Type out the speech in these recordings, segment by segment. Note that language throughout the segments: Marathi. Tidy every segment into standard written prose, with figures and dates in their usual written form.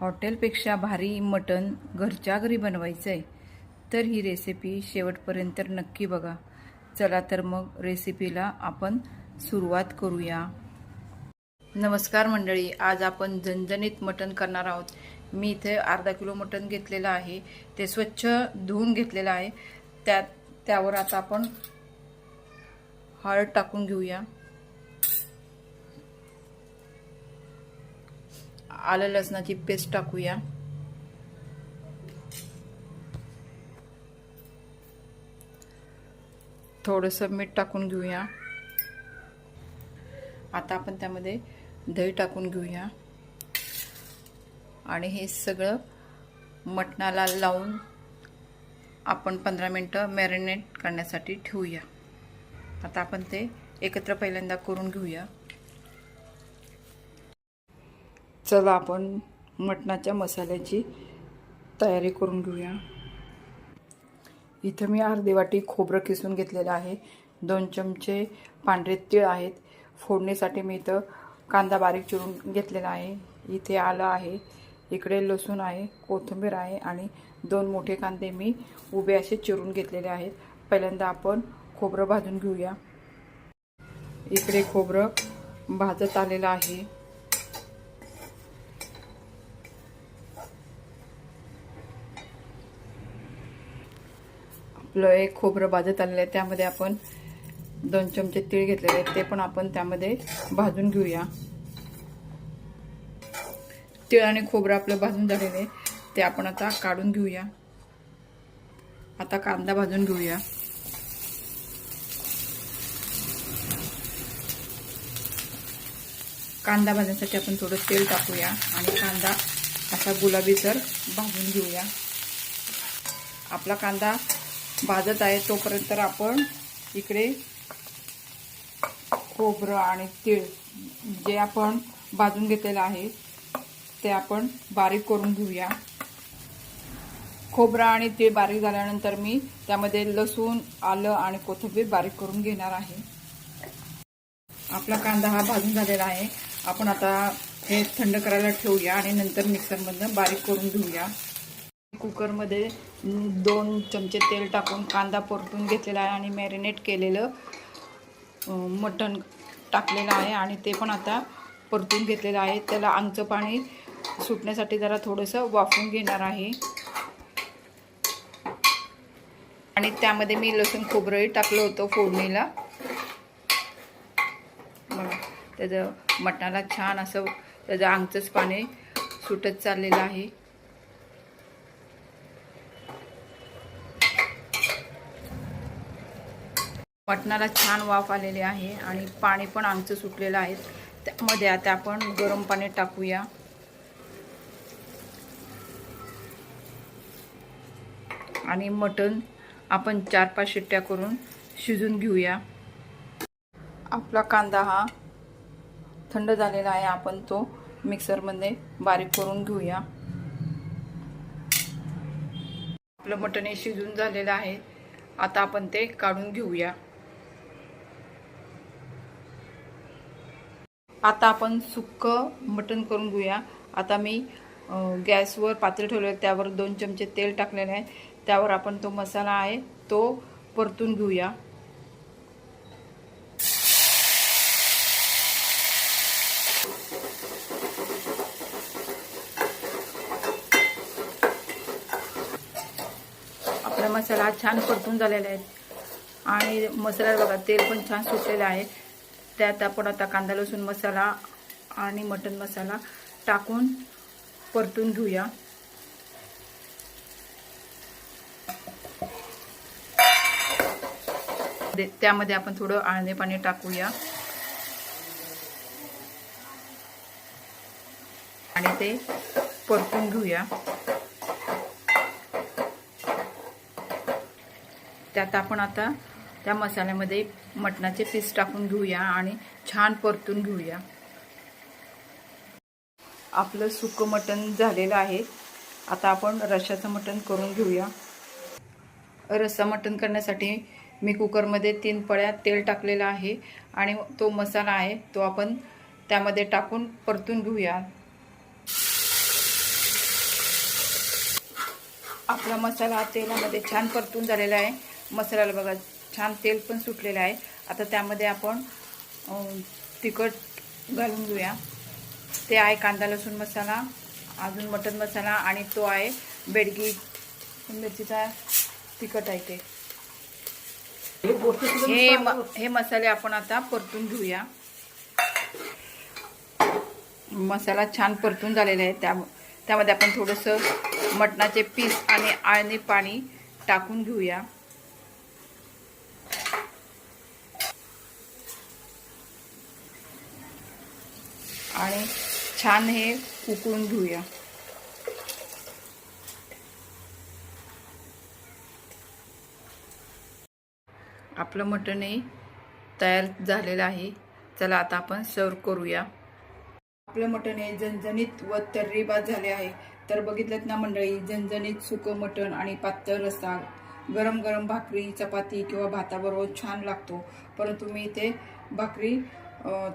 हॉटेलपेक्षा भारी मटण घरच्या घरी बनवायचं आहे तर ही रेसिपी शेवटपर्यंत नक्की बघा। चला तर मग रेसिपीला आपण सुरुवात करूया। नमस्कार मंडळी, आज आपण झणझणीत मटण करणार आहोत। मी इथे अर्धा किलो मटण घेतलेलं आहे, ते स्वच्छ धुवून घेतलेलं आहे। त्यावर आता आपण हळद टाकून घेऊया, आलं लसणाची पेस्ट टाकूया, थोडंसं मीठ टाकून घेऊया। आता आपण त्यामध्ये दही टाकून घेऊया आणि हे सगळं मटणाला लावून आपण 15 मिनिटं मॅरिनेट करण्यासाठी ठेवूया। आता आपण ते एकत्र पहिल्यांदा करून घेऊया। चला आपण मटणाच्या मसाल्याची तयारी करून घेऊया। इथं मी अर्धी वाटी खोबरं किसून घेतलेलं आहे, 2 चमचे पांढरे तीळ आहेत, फोडणीसाठी मी इथं कांदा बारीक चिरून घेतलेला आहे, इथे आलं आहे, इकडे लसूण आहे, कोथिंबीर आहे आणि 2 मोठे कांदे मी उभे असे चिरून घेतलेले आहेत। पहिल्यांदा आपण खोबरं भाजून घेऊया। इकडे खोबरं भाजत आलेलं आहे। आपलं एक खोबरं भाजत आलेलं आहे, त्यामध्ये आपण 2 चमचे तीळ घेतलेले आहेत, ते पण आपण त्यामध्ये भाजून घेऊया। तीळ आणि खोबरं आपलं भाजून झालेलं आहे, ते आपण आता काढून घेऊया। आता कांदा भाजून घेऊया। कांदा भाजण्यासाठी आपण थोडं तेल टाकूया आणि कांदा असा गुलाबीसर भाजून घेऊया। आपला कांदा भाजत आहे तोपर्यंत आपण इकडे खोबरं आणि तीळ जे आपण भाजून घेतलेलं आहे ते आपण बारीक करून घेऊया। खोबरं आणि तीळ बारीक झाल्यानंतर मी त्यामध्ये लसूण, आलं आणि कोथिंबीर बारीक करून घेणार आहे। आपला कांदा हा भाजून झालेला आहे, आपण आता हे थंड करायला ठेवूया आणि नंतर मिक्सरमधून बारीक करून घेऊया। कुकरमध्ये 2 चमचे तेल टाकून कांदा परतून घेतलेला आहे आणि मॅरिनेट केलेलं मटण टाकलेलं आहे आणि ते पण आता परतून घेतलेलं आहे। त्याला अंगचं पाणी सुटण्यासाठी जरा थोडंसं वाफवून घेणार आहे आणि त्यामध्ये मी लसूण खोबरंही टाकलं होतं फोडणीला। बघा, त्याचं मटणाला छान असं त्याचं अंगचंच पाणी सुटत चाललेलं आहे। मटणाला छान वाफ आलेली आहे आणि पाणी पण अंगचं सुटलेलं आहे। त्यामध्ये आता आपण गरम पाणी टाकूया आणि मटण आपण 4-5 शिट्ट्या करून शिजून घेऊया। आपला कांदा हा थंड झालेला आहे, आपण तो मिक्सरमध्ये बारीक करून घेऊया। आपलं मटण हे शिजून झालेलं आहे, आता आपण ते काढून घेऊया। आता आपण सुक्कं मटण करून घेऊया। आता मी गॅसवर पातेलं ठेवले, त्यावर 2 चमचे तेल टाकलेले आहे, त्यावर आपण तो मसाला आहे तो परतून घेऊया। आपला मसाला छान परतून झालेला आहे आणि मसाल्याला बघा तेल पण छान सुटलेलं आहे। त्यात आपण आता कांदा लसूण मसाला आणि मटण मसाला टाकून परतून घेऊया। त्यामध्ये आपण थोडं आळणी पाणी टाकूया आणि ते परतून घेऊया। त्यात आपण आता त्या मसाल्यामध्ये मटणाचे पीस टाकून घेऊया आणि छान परतून घेऊया। आपलं सुकं मटण झालेलं आहे, आता आपण रश्श्याचं मटण करून घेऊया। रस्सा मटण करण्यासाठी मी कुकरमध्ये 3 पळ्या तेल टाकलेलं आहे आणि तो मसाला आहे तो आपण त्यामध्ये टाकून परतून घेऊया। आपला मसाला तेलामध्ये छान परतून झालेला आहे. मसाल्याला बघा छान तेल पण सुटलेलं आहे. आता त्यामध्ये आपण तिखट घालून घेऊया. ते आहे कांदा लसूण मसाला, अजून मटन मसाला आणि तो आहे बेडगी मिरचीचा तिखट आहे ते. हे मसाले आपण आता परतून घेऊया. मसाला छान परतून झालेला आहे. त्यामध्ये आपण थोडंसं मटणाचे पीस आणि आळणी पाणी टाकून घेऊया. आणि छान हे उकळून घेऊया. आपलं मटणही तयार झालेलं आहे. चला आता आपण सर्व करूया. आपलं मटण हे झणझणीत व तर्रीबाज झाले आहे. तर बघितलं ना मंडळी, झणझणीत सुकं मटण आणि पातळ रस्सा गरम गरम भाकरी चपाती किंवा भाताबरोबर छान लागतो. परंतु मी इथे भाकरी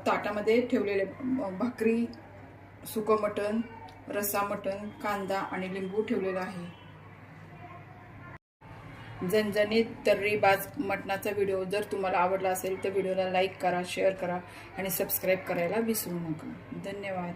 ताटामध्ये ठेवलेले, भाकरी सुकं मटण, रस्सा मटण, कांदा आणि लिंबू ठेवलेला आहे. झणझणीत तर्रीबाज मटणाचा व्हिडिओ जर तुम्हाला आवडला असेल तर व्हिडिओला लाईक करा, शेअर करा आणि सबस्क्राईब करायला विसरू नका. धन्यवाद.